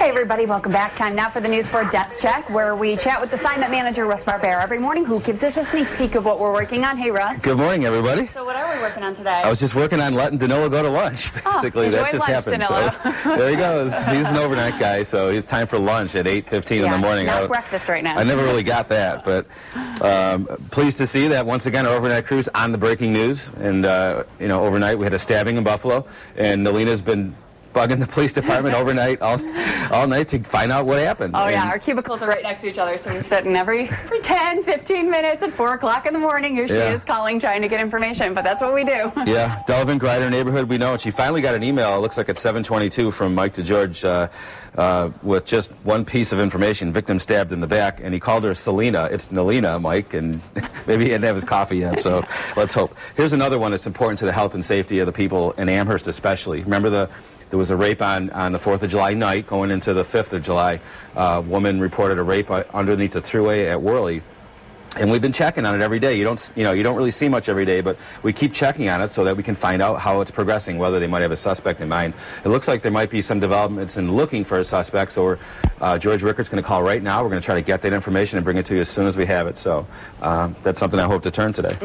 Hey everybody, welcome back. Time now for the News 4 Death Check, where we chat with assignment manager Russ Barbera every morning, who gives us a sneak peek of what we're working on. Hey Russ. Good morning, everybody. So what are we working on today? I was just working on letting Danilo go to lunch, basically. That just happened. So, there he goes. He's an overnight guy, so he's time for lunch at 8:15 in the morning. Not breakfast right now. I never really got that, but pleased to see that once again our overnight crew's on the breaking news. And overnight we had a stabbing in Buffalo, and Nalina's been bugging the police department overnight, all night to find out what happened. Oh, yeah, our cubicles are right next to each other, so we sit in every 10, 15 minutes at 4 o'clock in the morning. Here she is calling, trying to get information, but that's what we do. Yeah, Delavan Grider neighborhood, we know, and she finally got an email, it looks like at 7:22 from Mike DeGeorge with just one piece of information, victim stabbed in the back, and he called her Selena. It's Nalina, Mike, and maybe he didn't have his coffee yet, so let's hope. Here's another one that's important to the health and safety of the people in Amherst especially. Remember there was a rape on the 4th of July night going into the 5th of July. A woman reported a rape underneath the thruway at Worley. And we've been checking on it every day. You don't really see much every day, but we keep checking on it so that we can find out how it's progressing, whether they might have a suspect in mind. It looks like there might be some developments in looking for a suspect, so George Rickart's going to call right now. We're going to try to get that information and bring it to you as soon as we have it. So that's something I hope to turn today.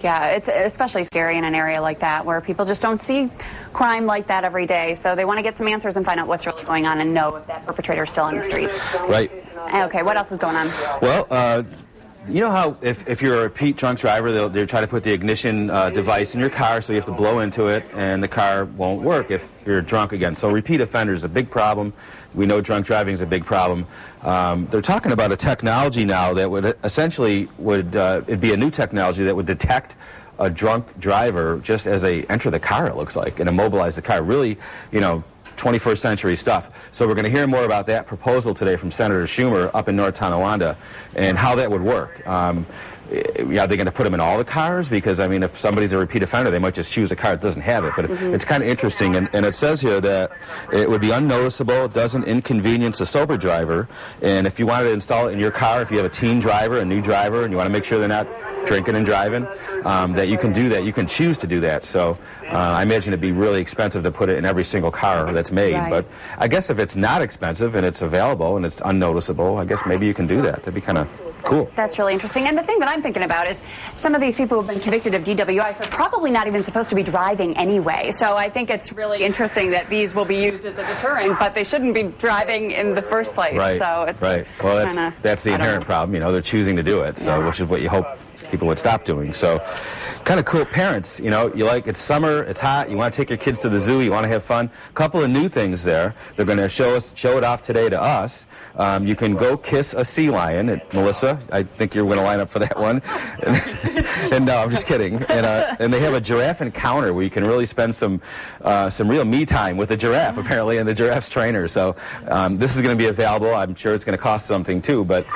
Yeah, it's especially scary in an area like that where people just don't see crime like that every day. So they want to get some answers and find out what's really going on and know if that perpetrator is still on the streets. Right. Okay, what else is going on? Well, you know how if you're a repeat drunk driver, they'll try to put the ignition device in your car, so you have to blow into it, and the car won't work if you're drunk again. So repeat offenders is a big problem. We know drunk driving is a big problem. They're talking about a technology now that would essentially it'd be a new technology that would detect a drunk driver just as they enter the car, it looks like, and immobilize the car. Really, 21st century stuff. So we're going to hear more about that proposal today from Senator Schumer up in North Tonawanda and how that would work. Are they going to put them in all the cars? Because, I mean, if somebody's a repeat offender, they might just choose a car that doesn't have it. But it's kind of interesting. And it says here that it would be unnoticeable, it doesn't inconvenience a sober driver. And if you wanted to install it in your car, if you have a teen driver, a new driver, and you want to make sure they're not drinking and driving, that you can do that. You can choose to do that. So I imagine it'd be really expensive to put it in every single car that's made. Right. But I guess if it's not expensive and it's available and it's unnoticeable, I guess maybe you can do that. That'd be kind of cool. That's really interesting. And the thing that I'm thinking about is some of these people who've been convicted of DWIs, they're probably not even supposed to be driving anyway. So I think it's really interesting that these will be used as a deterrent, but they shouldn't be driving in the first place. Right. So it's right. Well, that's the inherent problem. They're choosing to do it. So which is what you hope people would stop doing. So kind of cool. Parents, it's summer, it's hot, you want to take your kids to the zoo, you want to have fun. A couple of new things there. They're going to show it off today to us. You can go kiss a sea lion. Melissa, I think you're going to line up for that one. And no, I'm just kidding. And they have a giraffe encounter where you can really spend some real me time with the giraffe, apparently, and the giraffe's trainer. So this is going to be available. I'm sure it's going to cost something too, but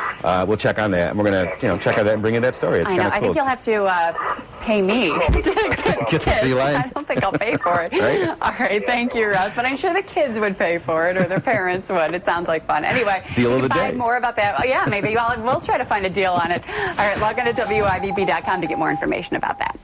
we'll check on that. And we're going to check on that and bring you that story. It's kind of cool. I think you'll have to pay me to kiss the sea lion. I don't think I'll pay for it. Right? All right, thank you, Russ. But I'm sure the kids would pay for it, or their parents would. It sounds like fun. Anyway, deal of the day. Find more about that. Oh, yeah, maybe we'll try to find a deal on it. All right, log on to WIVB.com to get more information about that.